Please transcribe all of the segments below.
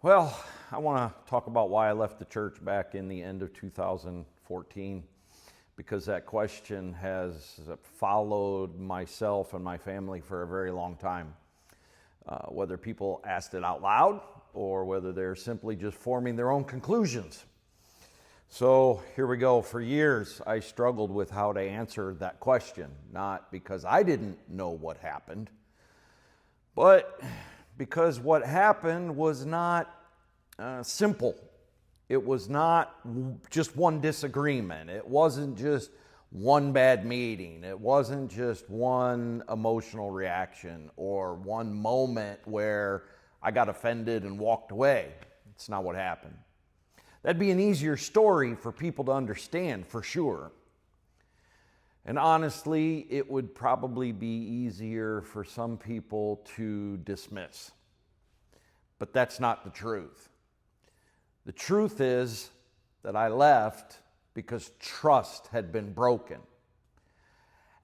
Well, I want to talk about why I left the church back in the end of 2014, because that question has followed myself and my family for a very long time. Whether people asked it out loud or whether they're simply just forming their own conclusions. So here we go. For years, I struggled with how to answer that question, not because I didn't know what happened, but because what happened was not simple. It was not just one disagreement. It wasn't just one bad meeting. It wasn't just one emotional reaction or one moment where I got offended and walked away. It's not what happened. That'd be an easier story for people to understand, for sure. And honestly, it would probably be easier for some people to dismiss. But that's not the truth. The truth is that I left because trust had been broken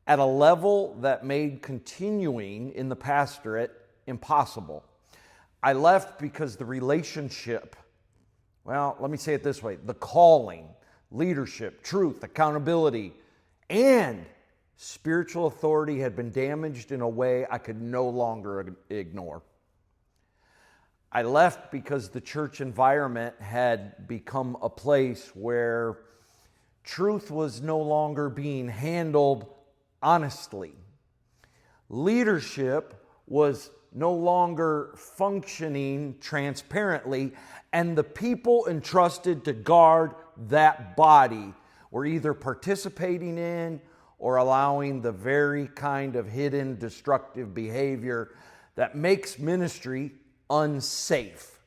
at a level that made continuing in the pastorate impossible. I left because the relationship, well, let me say it this way, the calling, leadership, truth, accountability, and spiritual authority had been damaged in a way I could no longer ignore. I left because the church environment had become a place where truth was no longer being handled honestly. Leadership was no longer functioning transparently, and the people entrusted to guard that body were either participating in or allowing the very kind of hidden destructive behavior that makes ministry unsafe.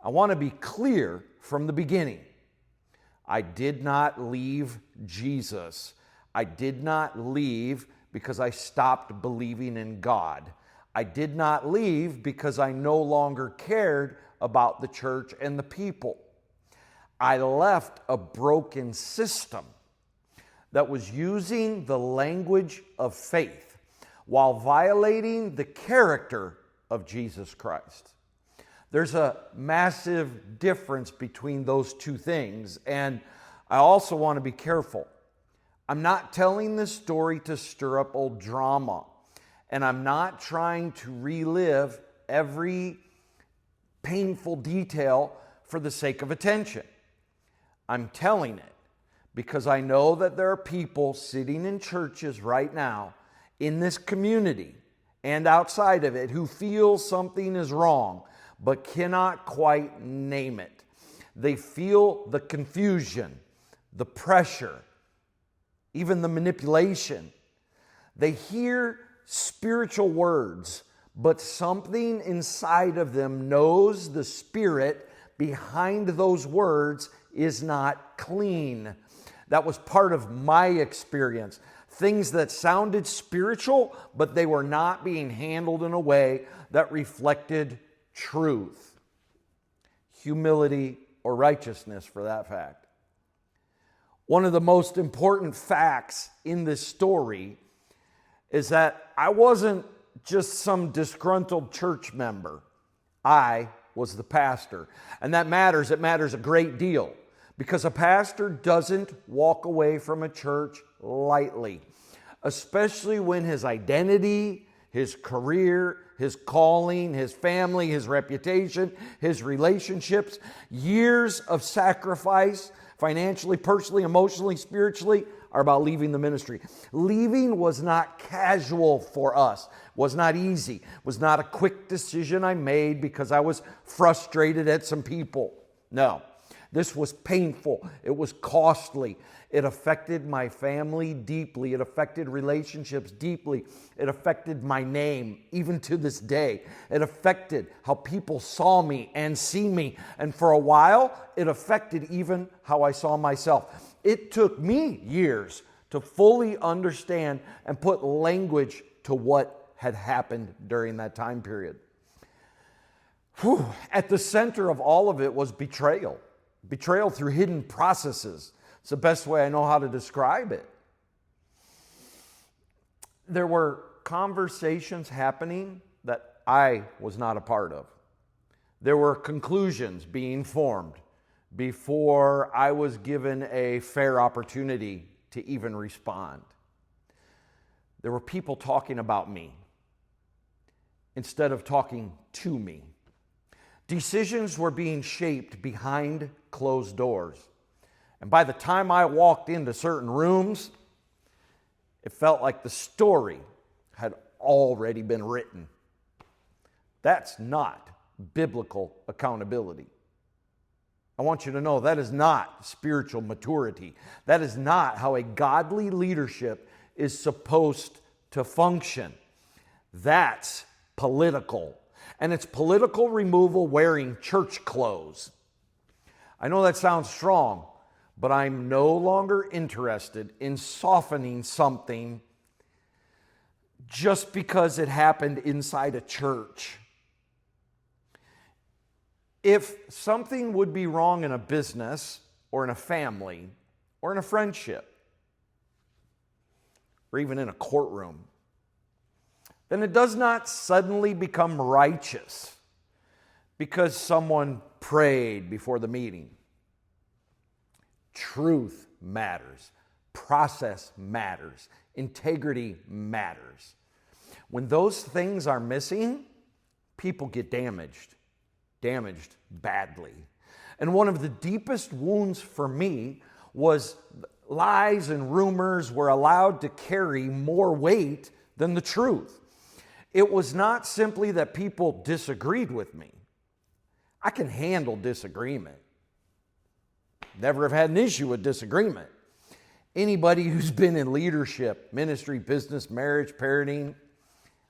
I want to be clear from the beginning. I did not leave Jesus. I did not leave because I stopped believing in God. I did not leave because I no longer cared about the church and the people. I left a broken system that was using the language of faith while violating the character of Jesus Christ. There's a massive difference between those two things, and I also want to be careful. I'm not telling this story to stir up old drama, and I'm not trying to relive every painful detail for the sake of attention. I'm telling it because I know that there are people sitting in churches right now in this community and outside of it who feel something is wrong but cannot quite name it. They feel the confusion, the pressure, even the manipulation. They hear spiritual words, but something inside of them knows the spirit behind those words is not clean. That was part of my experience. Things that sounded spiritual, but they were not being handled in a way that reflected truth, humility, or righteousness for that fact. One of the most important facts in this story is that I wasn't just some disgruntled church member. I was the pastor. And that matters. It matters a great deal because a pastor doesn't walk away from a church lightly, especially when his identity, his career, his calling, his family, his reputation, his relationships, years of sacrifice, financially, personally, emotionally, spiritually, are about leaving the ministry. Leaving was not casual for us, was not easy, was not a quick decision I made because I was frustrated at some people. No, this was painful. It was costly. It affected my family deeply. It affected relationships deeply. It affected my name, even to this day. It affected how people saw me and see me. And for a while, it affected even how I saw myself. It took me years to fully understand and put language to what had happened during that time period. At the center of all of it was betrayal. Betrayal through hidden processes. It's the best way I know how to describe it. There were conversations happening that I was not a part of. There were conclusions being formed before I was given a fair opportunity to even respond. There were people talking about me instead of talking to me. Decisions were being shaped behind closed doors. And by the time I walked into certain rooms, it felt like the story had already been written. That's not biblical accountability. I want you to know that is not spiritual maturity. That is not how a godly leadership is supposed to function. That's political. And it's political removal wearing church clothes. I know that sounds strong, but I'm no longer interested in softening something just because it happened inside a church. If something would be wrong in a business or in a family or in a friendship or even in a courtroom, then it does not suddenly become righteous because someone prayed before the meeting. Truth matters. Process matters. Integrity matters. When those things are missing, people get damaged badly. And one of the deepest wounds for me was lies and rumors were allowed to carry more weight than the truth. It was not simply that people disagreed with me. I can handle disagreement. Never have had an issue with disagreement. Anybody who's been in leadership, ministry, business, marriage, parenting,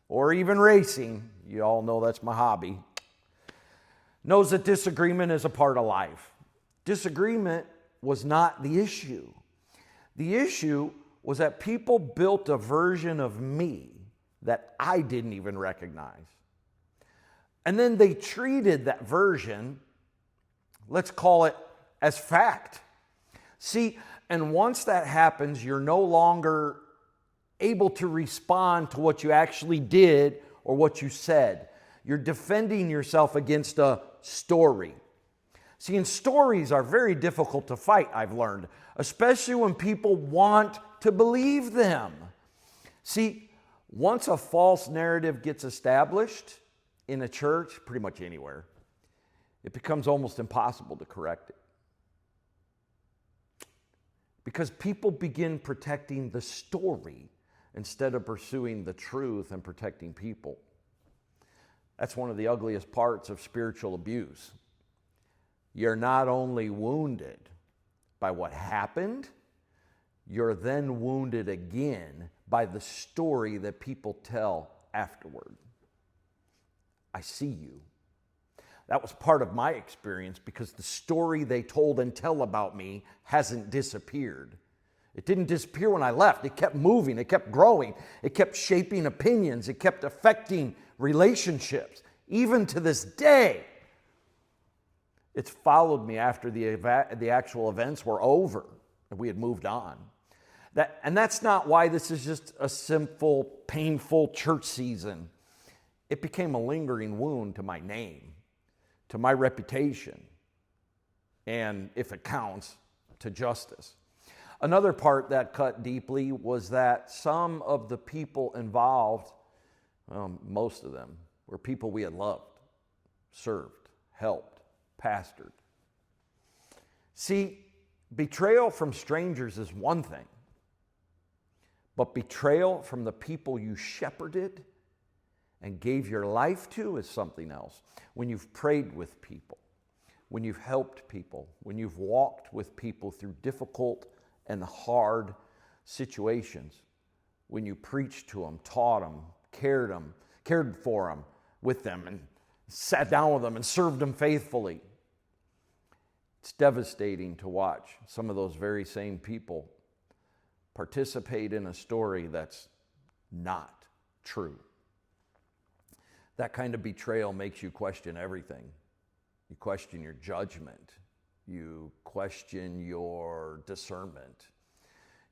or even racing, you all know that's my hobby, knows that disagreement is a part of life. Disagreement was not the issue. The issue was that people built a version of me that I didn't even recognize. And then they treated that version, let's call it, as fact. See, and once that happens, you're no longer able to respond to what you actually did or what you said. You're defending yourself against a story. See, and stories are very difficult to fight, I've learned, especially when people want to believe them. See, once a false narrative gets established in a church, pretty much anywhere, it becomes almost impossible to correct it. Because people begin protecting the story instead of pursuing the truth and protecting people. That's one of the ugliest parts of spiritual abuse. You're not only wounded by what happened, you're then wounded again by the story that people tell afterward. I see you. That was part of my experience because the story they told and tell about me hasn't disappeared. It didn't disappear when I left. It kept moving. It kept growing. It kept shaping opinions. It kept affecting relationships. Even to this day, it's followed me after the actual events were over and we had moved on. And that's not why this is just a simple, painful church season. It became a lingering wound to my name, to my reputation, and if it counts, to justice. Another part that cut deeply was that some of the people involved, most of them, were people we had loved, served, helped, pastored. See, betrayal from strangers is one thing, but betrayal from the people you shepherded and gave your life to is something else. When you've prayed with people, when you've helped people, when you've walked with people through difficult and hard situations, when you preached to them, taught them, cared for them, with them, and sat down with them and served them faithfully. It's devastating to watch some of those very same people participate in a story that's not true. That kind of betrayal makes you question everything. You question your judgment. You question your discernment.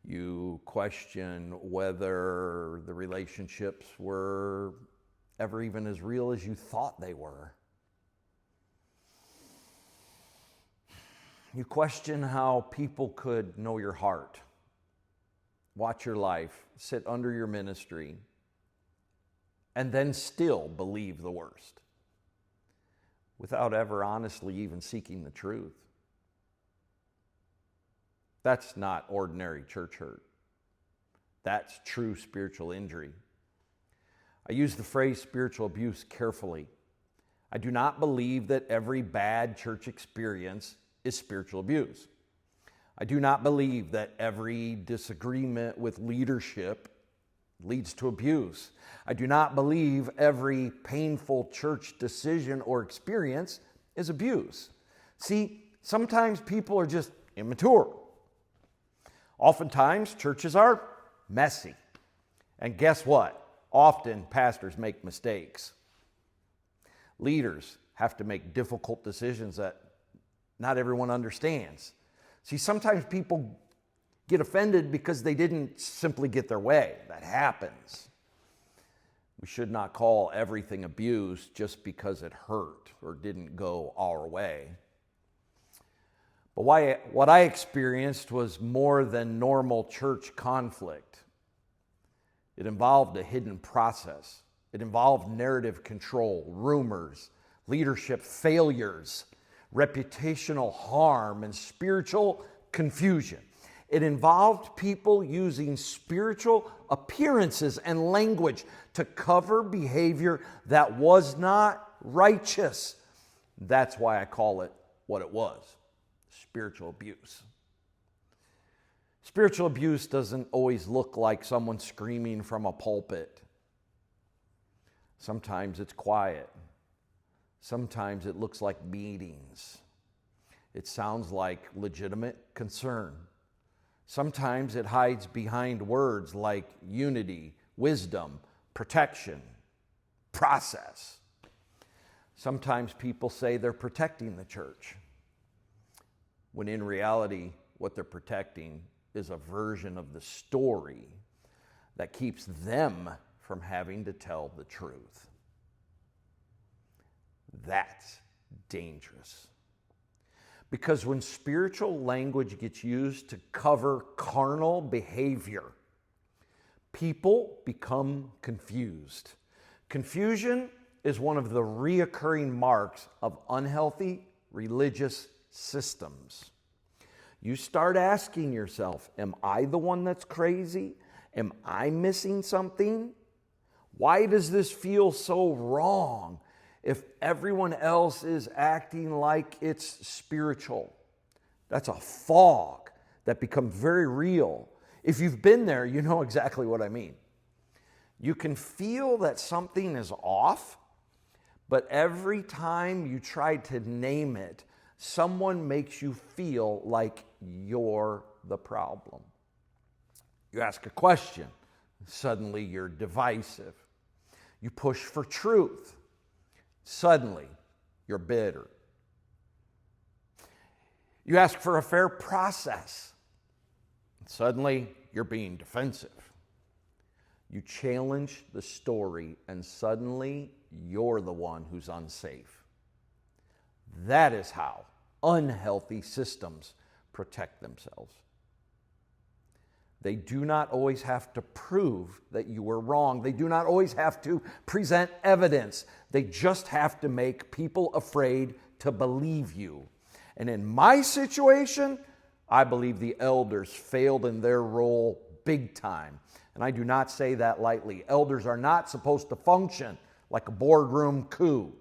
You question whether the relationships were ever even as real as you thought they were. You question how people could know your heart, watch your life, sit under your ministry, and then still believe the worst without ever honestly even seeking the truth. That's not ordinary church hurt. That's true spiritual injury. I use the phrase spiritual abuse carefully. I do not believe that every bad church experience is spiritual abuse. I do not believe that every disagreement with leadership leads to abuse. I do not believe every painful church decision or experience is abuse. See, sometimes people are just immature. Oftentimes, churches are messy. And guess what? Often, pastors make mistakes. Leaders have to make difficult decisions that not everyone understands. See, sometimes people get offended because they didn't simply get their way. That happens. We should not call everything abuse just because it hurt or didn't go our way. But what I experienced was more than normal church conflict. It involved a hidden process. It involved narrative control, rumors, leadership failures, reputational harm, and spiritual confusion. It involved people using spiritual appearances and language to cover behavior that was not righteous. That's why I call it what it was. Spiritual abuse. Spiritual abuse doesn't always look like someone screaming from a pulpit. Sometimes it's quiet. Sometimes it looks like meetings. It sounds like legitimate concern. Sometimes it hides behind words like unity, wisdom, protection, process. Sometimes people say they're protecting the church, when in reality, what they're protecting is a version of the story that keeps them from having to tell the truth. That's dangerous. Because when spiritual language gets used to cover carnal behavior, people become confused. Confusion is one of the reoccurring marks of unhealthy religious systems. You start asking yourself, am I the one that's crazy? Am I missing something? Why does this feel so wrong if everyone else is acting like it's spiritual? That's a fog that becomes very real. If you've been there, you know exactly what I mean. You can feel that something is off, but every time you try to name it, someone makes you feel like you're the problem. You ask a question, suddenly you're divisive. You push for truth, suddenly you're bitter. You ask for a fair process, suddenly you're being defensive. You challenge the story, and suddenly you're the one who's unsafe. That is how unhealthy systems protect themselves. They do not always have to prove that you were wrong. They do not always have to present evidence. They just have to make people afraid to believe you. And in my situation, I believe the elders failed in their role big time. And I do not say that lightly. Elders are not supposed to function like a boardroom coup.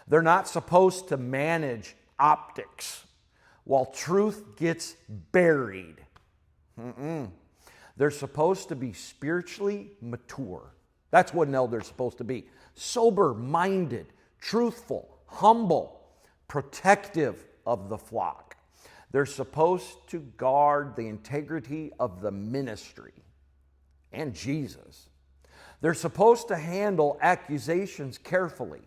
They're not supposed to manage optics while truth gets buried. They're supposed to be spiritually mature. That's what an elder is supposed to be. Sober-minded, truthful, humble, protective of the flock. They're supposed to guard the integrity of the ministry and Jesus. They're supposed to handle accusations carefully.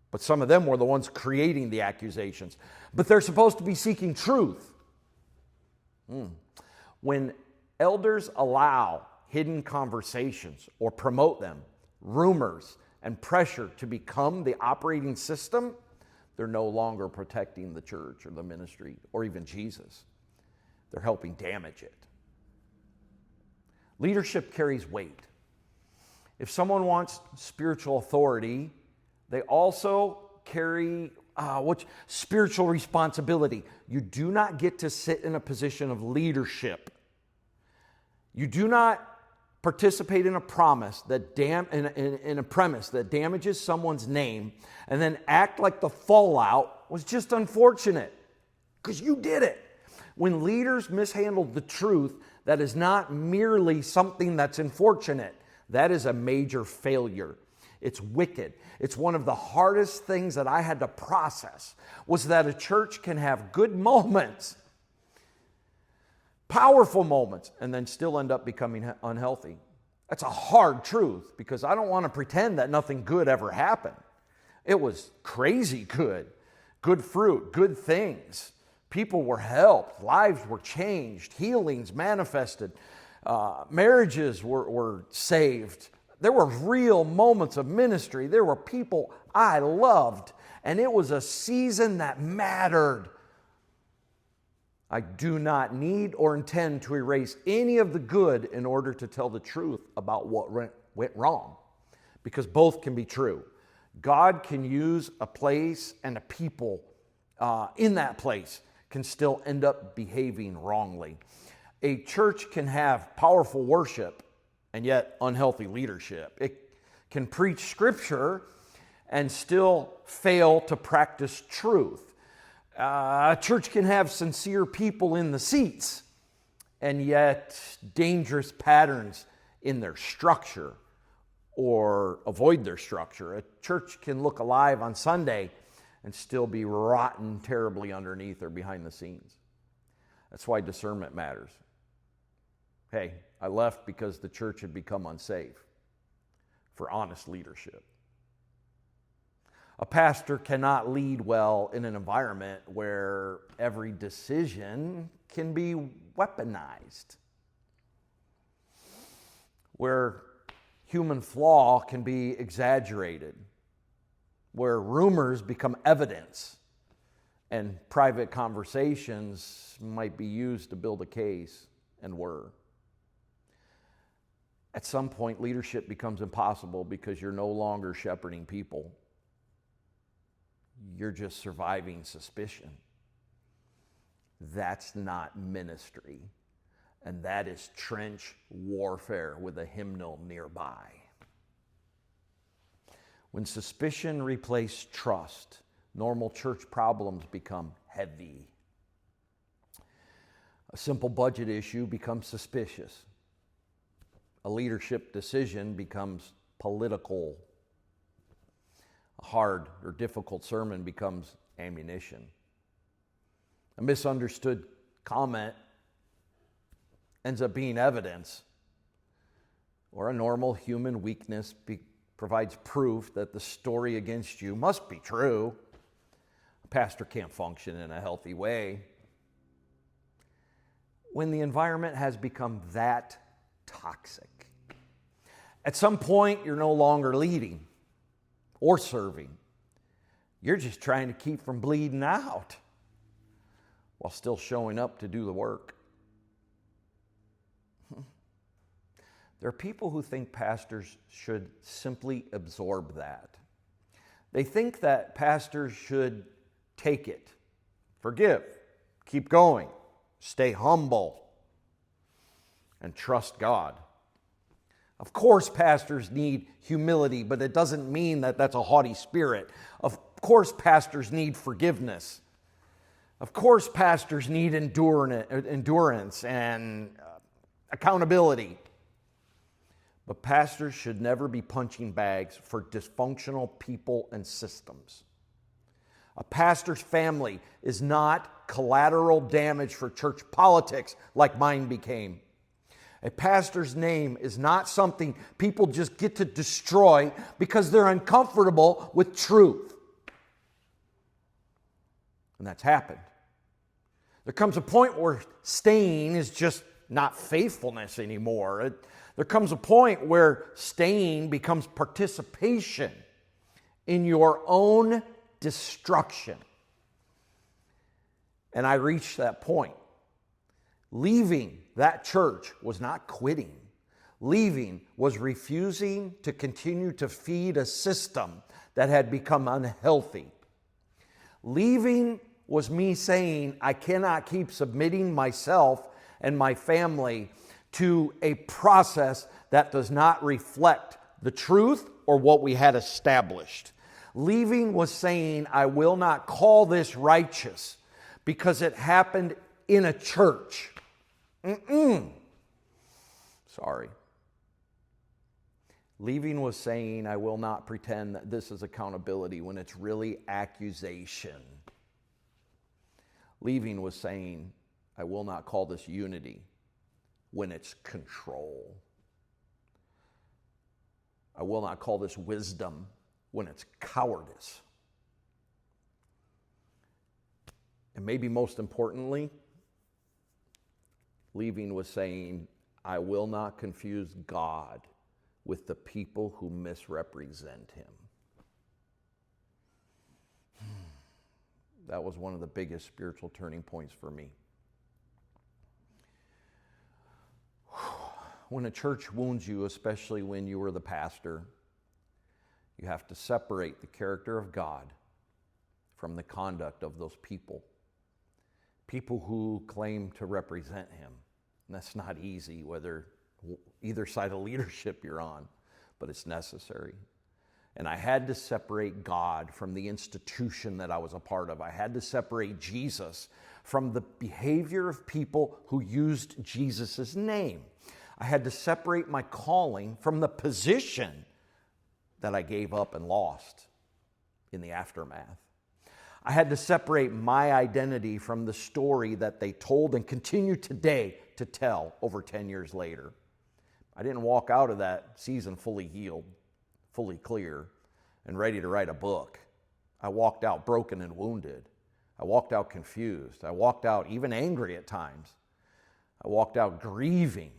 But some of them were the ones creating the accusations. But they're supposed to be seeking truth. When elders allow hidden conversations or promote them, rumors and pressure to become the operating system, they're no longer protecting the church or the ministry or even Jesus. They're helping damage it. Leadership carries weight. If someone wants spiritual authority, they also carry spiritual responsibility. You do not get to sit in a position of leadership. You do not participate in a promise that in a premise that damages someone's name and then act like the fallout was just unfortunate because you did it. When leaders mishandle the truth, that is not merely something that's unfortunate. That is a major failure. It's wicked. It's one of the hardest things that I had to process was that a church can have good moments, powerful moments, and then still end up becoming unhealthy. That's a hard truth because I don't want to pretend that nothing good ever happened. It was crazy good. Good fruit, good things. People were helped. Lives were changed. Healings manifested. Marriages were saved. There were real moments of ministry. There were people I loved. And it was a season that mattered. I do not need or intend to erase any of the good in order to tell the truth about what went wrong, because both can be true. God can use a place and a people in that place can still end up behaving wrongly. A church can have powerful worship and yet unhealthy leadership. It can preach scripture and still fail to practice truth. A church can have sincere people in the seats and yet dangerous patterns in their structure or avoid their structure. A church can look alive on Sunday and still be rotten terribly underneath or behind the scenes. That's why discernment matters. Hey, I left because the church had become unsafe for honest leadership. A pastor cannot lead well in an environment where every decision can be weaponized, where human flaw can be exaggerated, where rumors become evidence and private conversations might be used to build a case and were. At some point, leadership becomes impossible because you're no longer shepherding people. You're just surviving suspicion. That's not ministry. And that is trench warfare with a hymnal nearby. When suspicion replaces trust, normal church problems become heavy. A simple budget issue becomes suspicious. A leadership decision becomes political. A hard or difficult sermon becomes ammunition. A misunderstood comment ends up being evidence, or a normal human weakness provides proof that the story against you must be true. A pastor can't function in a healthy way when the environment has become that toxic. At some point, you're no longer leading or serving. You're just trying to keep from bleeding out while still showing up to do the work. There are people who think pastors should simply absorb that. They think that pastors should take it, forgive, keep going, stay humble, and trust God. Of course, pastors need humility, but it doesn't mean that that's a haughty spirit. Of course, pastors need forgiveness. Of course, pastors need endurance and accountability. But pastors should never be punching bags for dysfunctional people and systems. A pastor's family is not collateral damage for church politics like mine became. A pastor's name is not something people just get to destroy because they're uncomfortable with truth. And that's happened. There comes a point where staying is just not faithfulness anymore. There comes a point where staying becomes participation in your own destruction. And I reached that point. Leaving that church was not quitting. Leaving was refusing to continue to feed a system that had become unhealthy. Leaving was me saying, I cannot keep submitting myself and my family to a process that does not reflect the truth or what we had established. Leaving was saying, I will not call this righteous because it happened in a church. Sorry. Leaving was saying, I will not pretend that this is accountability when it's really accusation. Leaving was saying, I will not call this unity when it's control. I will not call this wisdom when it's cowardice. And maybe most importantly, leaving was saying, I will not confuse God with the people who misrepresent him. That was one of the biggest spiritual turning points for me. When a church wounds you, especially when you were the pastor, you have to separate the character of God from the conduct of those people. People who claim to represent him. And that's not easy, whether either side of leadership you're on, but it's necessary. And I had to separate God from the institution that I was a part of. I had to separate Jesus from the behavior of people who used Jesus' name. I had to separate my calling from the position that I gave up and lost in the aftermath. I had to separate my identity from the story that they told and continue today to tell over 10 years later. I didn't walk out of that season fully healed, fully clear, and ready to write a book. I walked out broken and wounded. I walked out confused. I walked out even angry at times. I walked out grieving.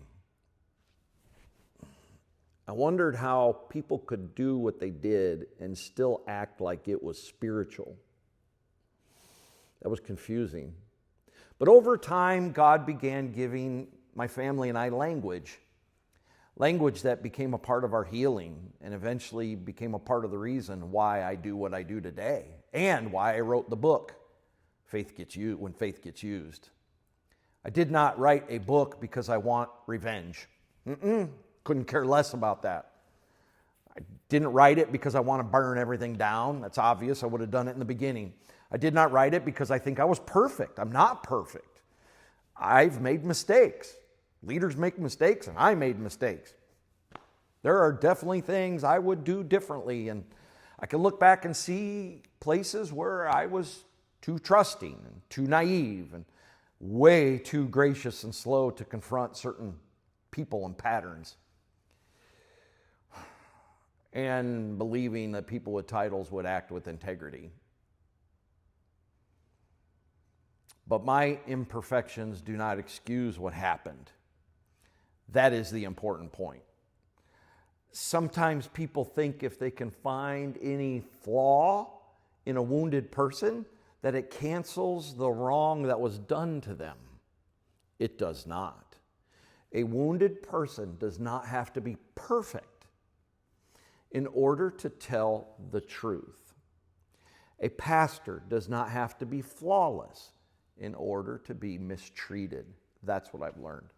I wondered how people could do what they did and still act like it was spiritual. That was confusing. But over time, God began giving my family and I language that became a part of our healing and eventually became a part of the reason why I do what I do today and why I wrote the book, When Faith Gets Used. I did not write a book because I want revenge. Couldn't care less about that. I didn't write it because I want to burn everything down. That's obvious. I would have done it in the beginning. I did not write it because I think I was perfect. I'm not perfect. I've made mistakes. Leaders make mistakes, and I made mistakes. There are definitely things I would do differently, and I can look back and see places where I was too trusting and too naive and way too gracious and slow to confront certain people and patterns, and believing that people with titles would act with integrity. But my imperfections do not excuse what happened. That is the important point. Sometimes people think if they can find any flaw in a wounded person, that it cancels the wrong that was done to them. It does not. A wounded person does not have to be perfect in order to tell the truth. A pastor does not have to be flawless in order to be mistreated. That's what I've learned.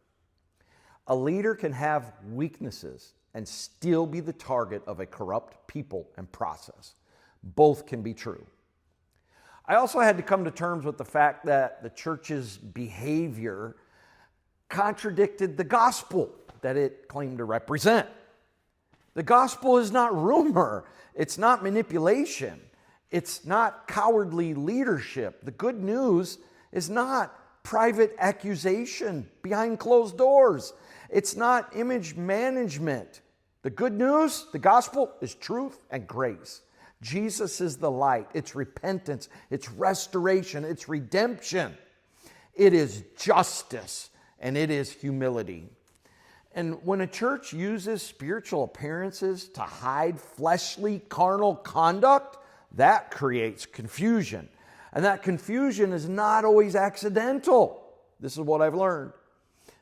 A leader can have weaknesses and still be the target of a corrupt people and process. Both can be true. I also had to come to terms with the fact that the church's behavior contradicted the gospel that it claimed to represent. The gospel is not rumor. It's not manipulation. It's not cowardly leadership. The good news is not private accusation behind closed doors. It's not image management. The good news, the gospel, is truth and grace. Jesus is the light. It's repentance. It's restoration. It's redemption. It is justice. And it is humility. And when a church uses spiritual appearances to hide fleshly, carnal conduct, that creates confusion. And that confusion is not always accidental. This is what I've learned.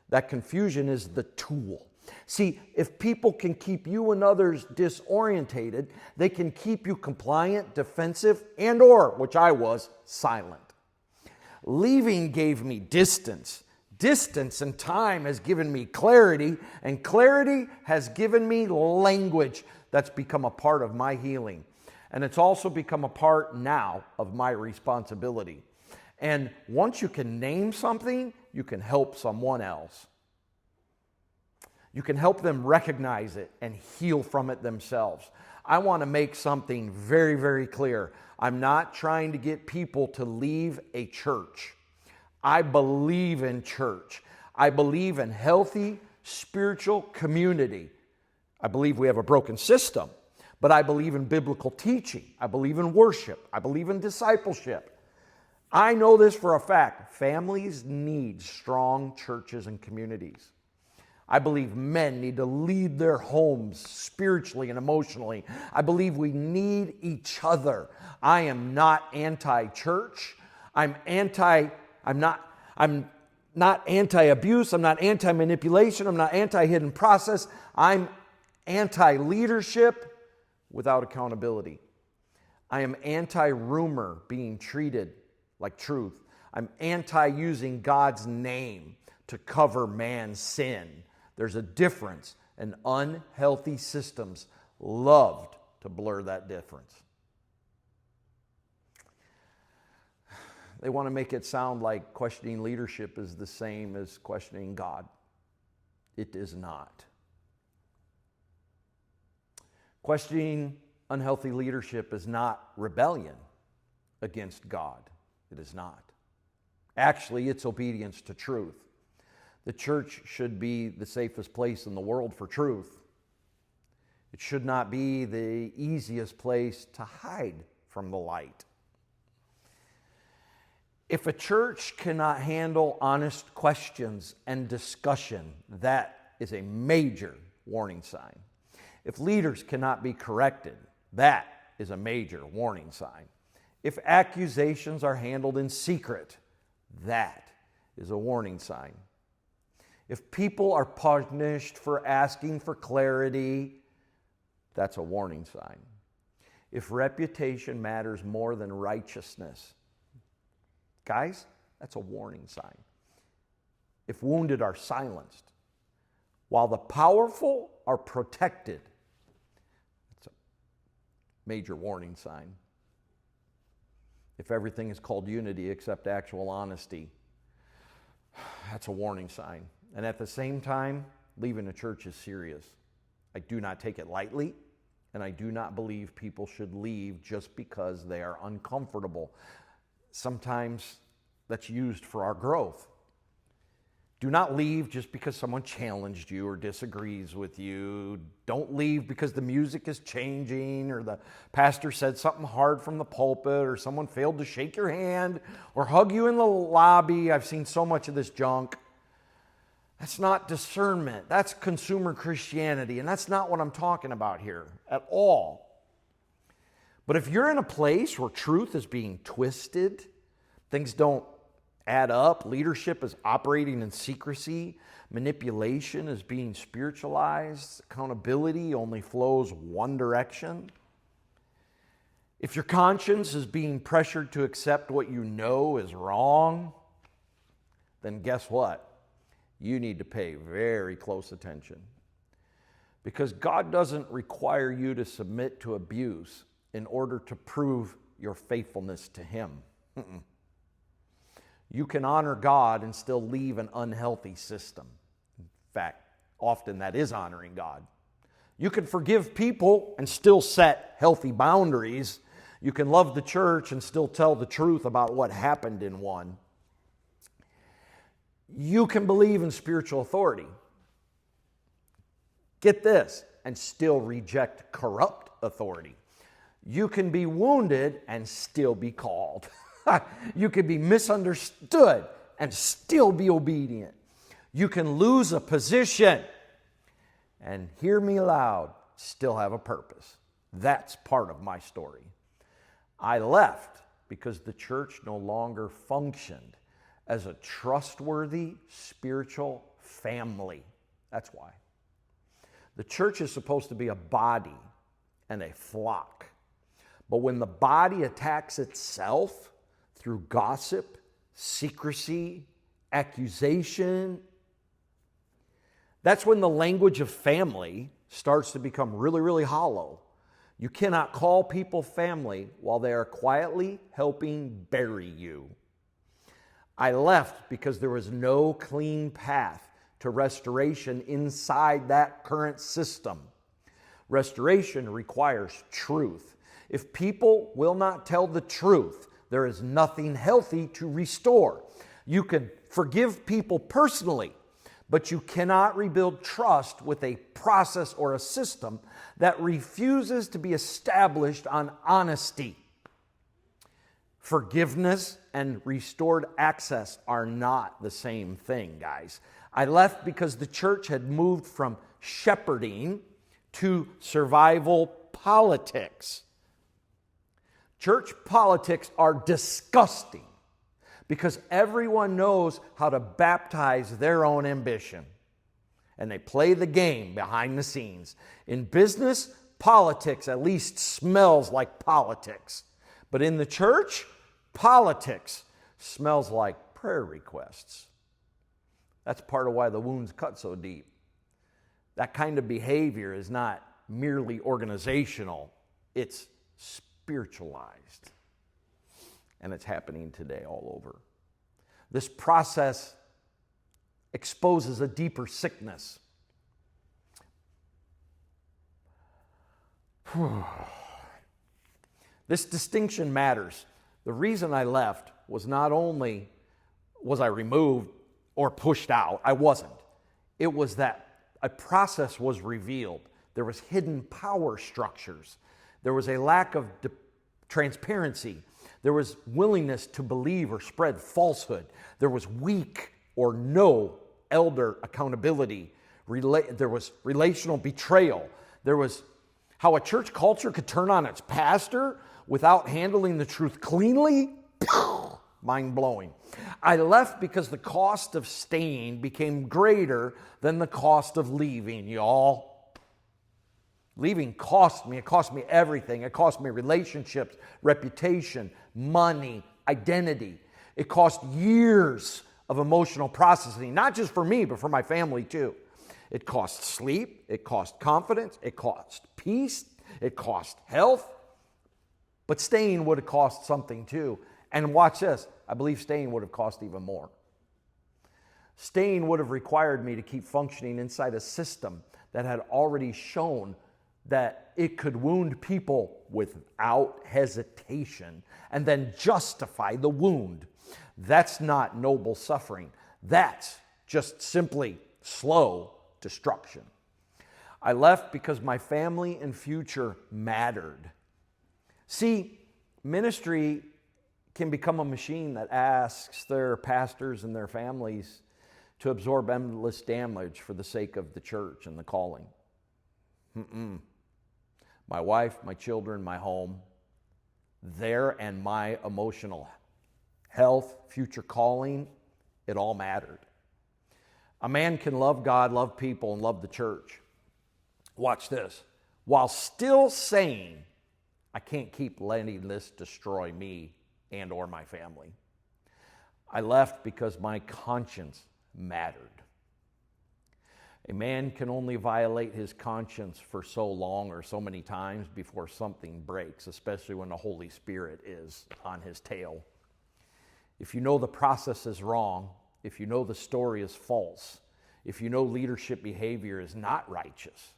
That confusion is the tool. See, if people can keep you and others disorientated, they can keep you compliant, defensive, and or, which I was, silent. Leaving gave me distance. Distance and time has given me clarity, and clarity has given me language that's become a part of my healing. And it's also become a part now of my responsibility. And once you can name something, you can help someone else. You can help them recognize it and heal from it themselves. I want to make something very, very clear. I'm not trying to get people to leave a church. I believe in church. I believe in healthy spiritual community. I believe we have a broken system, but I believe in biblical teaching. I believe in worship. I believe in discipleship. I know this for a fact. Families need strong churches and communities. I believe men need to lead their homes spiritually and emotionally. I believe we need each other. I am not anti-church. I'm not anti-abuse. I'm not anti-manipulation. I'm not anti-hidden process. I'm anti-leadership without accountability. I am anti-rumor being treated like truth. I'm anti-using God's name to cover man's sin. There's a difference, and unhealthy systems loved to blur that difference. They want to make it sound like questioning leadership is the same as questioning God. It is not. Questioning unhealthy leadership is not rebellion against God. It is not. Actually, it's obedience to truth. The church should be the safest place in the world for truth. It should not be the easiest place to hide from the light. If a church cannot handle honest questions and discussion, that is a major warning sign. If leaders cannot be corrected, that is a major warning sign. If accusations are handled in secret, that is a warning sign. If people are punished for asking for clarity, that's a warning sign. If reputation matters more than righteousness, guys, that's a warning sign. If wounded are silenced, while the powerful are protected, that's a major warning sign. If everything is called unity except actual honesty, that's a warning sign. And at the same time, leaving a church is serious. I do not take it lightly, and I do not believe people should leave just because they are uncomfortable. Sometimes that's used for our growth. Do not leave just because someone challenged you or disagrees with you. Don't leave because the music is changing or the pastor said something hard from the pulpit or someone failed to shake your hand or hug you in the lobby. I've seen so much of this junk. That's not discernment. That's consumer Christianity, and that's not what I'm talking about here at all. But if you're in a place where truth is being twisted, things don't add up, leadership is operating in secrecy, manipulation is being spiritualized, accountability only flows one direction, if your conscience is being pressured to accept what you know is wrong, then guess what? You need to pay very close attention. Because God doesn't require you to submit to abuse in order to prove your faithfulness to Him. You can honor God and still leave an unhealthy system. In fact, often that is honoring God. You can forgive people and still set healthy boundaries. You can love the church and still tell the truth about what happened in one. You can believe in spiritual authority. Get this, and still reject corrupt authority. You can be wounded and still be called. You can be misunderstood and still be obedient. You can lose a position and, hear me loud, still have a purpose. That's part of my story. I left because the church no longer functioned as a trustworthy spiritual family. That's why. The church is supposed to be a body and a flock. But when the body attacks itself through gossip, secrecy, accusation, that's when the language of family starts to become really, really hollow. You cannot call people family while they are quietly helping bury you. I left because there was no clean path to restoration inside that current system. Restoration requires truth. If people will not tell the truth, there is nothing healthy to restore. You can forgive people personally, but you cannot rebuild trust with a process or a system that refuses to be established on honesty. Forgiveness and restored access are not the same thing, guys. I left because the church had moved from shepherding to survival politics. Church politics are disgusting because everyone knows how to baptize their own ambition. And they play the game behind the scenes. In business, politics at least smells like politics. But in the church, politics smells like prayer requests. That's part of why the wounds cut so deep. That kind of behavior is not merely organizational, it's spiritualized. And it's happening today all over. This process exposes a deeper sickness. This distinction matters. The reason I left was not only was I removed or pushed out, I wasn't. It was that a process was revealed. There was hidden power structures. There was a lack of transparency. There was willingness to believe or spread falsehood. There was weak or no elder accountability. There was relational betrayal. There was how a church culture could turn on its pastor without handling the truth cleanly. Mind-blowing. I left because the cost of staying became greater than the cost of leaving, y'all. Leaving cost me. It cost me everything. It cost me relationships, reputation, money, identity. It cost years of emotional processing, not just for me, but for my family too. It cost sleep. It cost confidence. It cost peace. It cost health. But staying would have cost something too. And watch this. I believe staying would have cost even more. Staying would have required me to keep functioning inside a system that had already shown that it could wound people without hesitation and then justify the wound. That's not noble suffering. That's just simply slow destruction. I left because my family and future mattered. See, ministry can become a machine that asks their pastors and their families to absorb endless damage for the sake of the church and the calling. My wife, my children, my home, their and my emotional health, future calling, it all mattered. A man can love God, love people, and love the church. Watch this. While still saying, I can't keep letting this destroy me and or my family. I left because my conscience mattered. A man can only violate his conscience for so long or so many times before something breaks, especially when the Holy Spirit is on his tail. If you know the process is wrong, if you know the story is false, if you know leadership behavior is not righteous,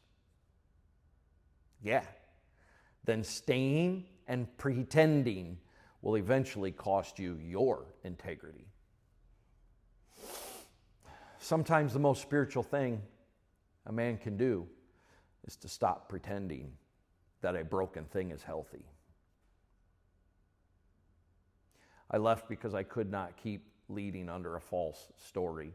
then staying and pretending will eventually cost you your integrity. Sometimes the most spiritual thing a man can do is to stop pretending that a broken thing is healthy. I left because I could not keep leading under a false story.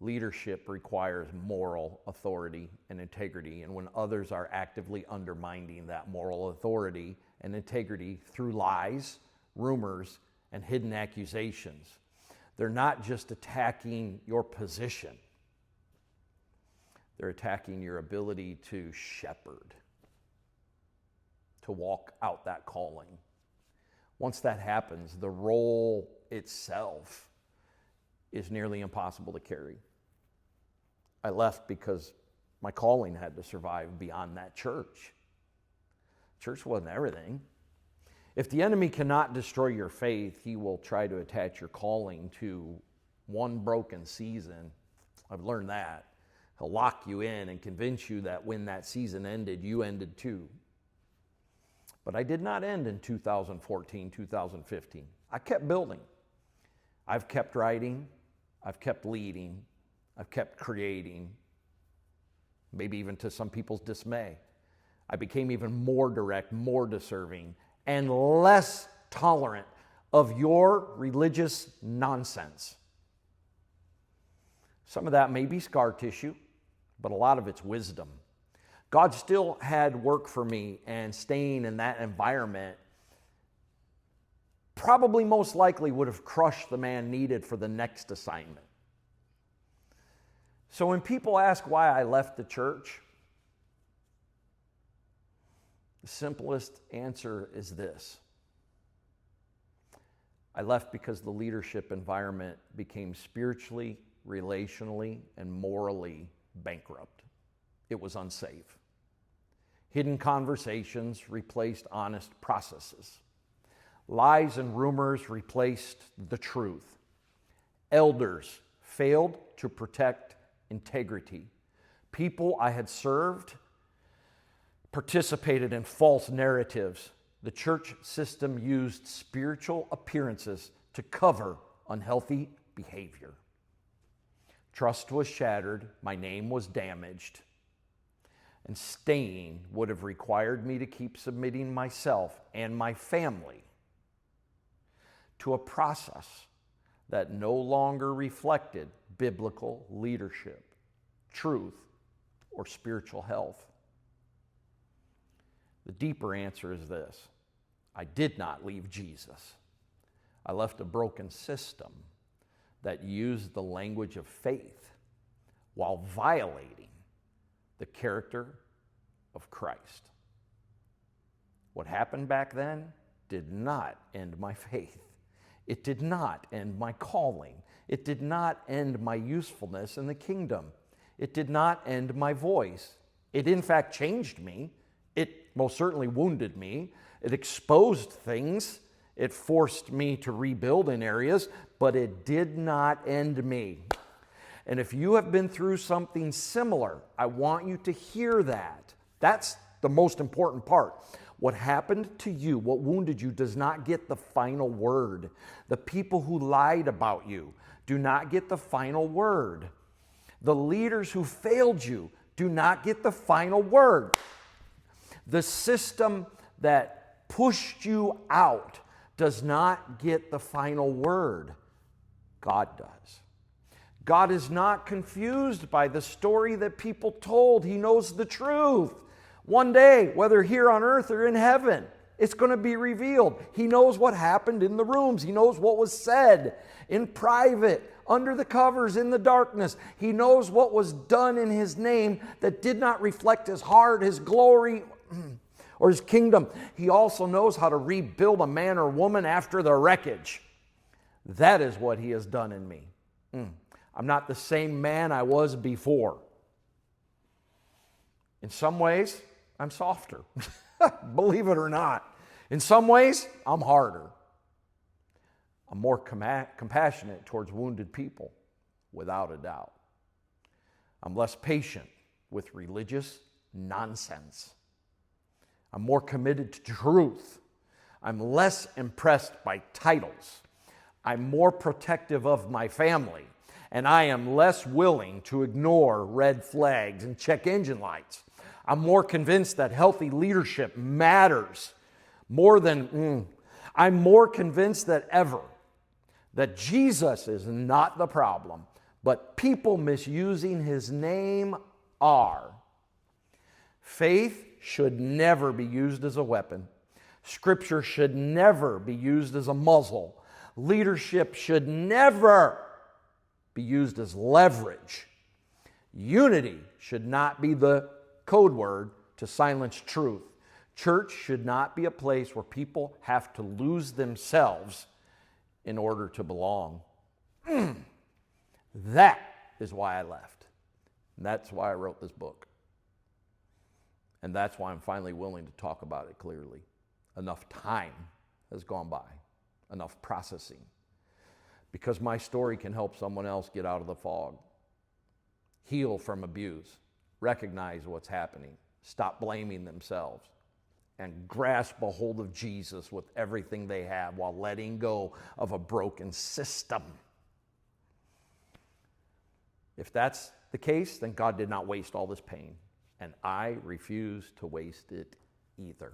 Leadership requires moral authority and integrity, and when others are actively undermining that moral authority and integrity through lies, rumors, and hidden accusations. They're not just attacking your position. They're attacking your ability to shepherd, to walk out that calling. Once that happens, the role itself is nearly impossible to carry. I left because my calling had to survive beyond that church. Church wasn't everything. If the enemy cannot destroy your faith, he will try to attach your calling to one broken season. I've learned that. He'll lock you in and convince you that when that season ended, you ended too. But I did not end in 2014, 2015. I kept building. I've kept writing. I've kept leading. I've kept creating. Maybe even to some people's dismay. I became even more direct, more deserving, and less tolerant of your religious nonsense. Some of that may be scar tissue, but a lot of it's wisdom. God still had work for me, and staying in that environment probably most likely would have crushed the man needed for the next assignment. So when people ask why I left the church, the simplest answer is this. I left because the leadership environment became spiritually, relationally, and morally bankrupt. It was unsafe. Hidden conversations replaced honest processes. Lies and rumors replaced the truth. Elders failed to protect integrity. People I had served participated in false narratives. The church system used spiritual appearances to cover unhealthy behavior. Trust was shattered, my name was damaged, and staying would have required me to keep submitting myself and my family to a process that no longer reflected biblical leadership, truth, or spiritual health. The deeper answer is this: I did not leave Jesus. I left a broken system that used the language of faith while violating the character of Christ. What happened back then did not end my faith. It did not end my calling. It did not end my usefulness in the kingdom. It did not end my voice. It in fact changed me. It most certainly wounded me. It exposed things. It forced me to rebuild in areas, but it did not end me. And if you have been through something similar, I want you to hear that. That's the most important part. What happened to you, what wounded you, does not get the final word. The people who lied about you do not get the final word. The leaders who failed you do not get the final word. The system that pushed you out does not get the final word. God does. God is not confused by the story that people told. He knows the truth. One day, whether here on earth or in heaven, it's going to be revealed. He knows what happened in the rooms. He knows what was said in private, under the covers, in the darkness. He knows what was done in His name that did not reflect His heart, His glory, or His kingdom. He also knows how to rebuild a man or woman after the wreckage. That is what He has done in me. I'm not the same man I was before. In some ways, I'm softer. Believe it or not. In some ways, I'm harder. I'm more compassionate towards wounded people, without a doubt. I'm less patient with religious nonsense. I'm more committed to truth. I'm less impressed by titles. I'm more protective of my family. And I am less willing to ignore red flags and check engine lights. I'm more convinced that healthy leadership matters more than, I'm more convinced than ever that Jesus is not the problem, but people misusing His name are. Faith should never be used as a weapon. Scripture should never be used as a muzzle. Leadership should never be used as leverage. Unity should not be the code word to silence truth. Church should not be a place where people have to lose themselves in order to belong. That is why I left. And that's why I wrote this book. And that's why I'm finally willing to talk about it clearly. Enough time has gone by, enough processing, because my story can help someone else get out of the fog, heal from abuse, recognize what's happening, stop blaming themselves, and grasp a hold of Jesus with everything they have while letting go of a broken system. If that's the case, then God did not waste all this pain, and I refuse to waste it either.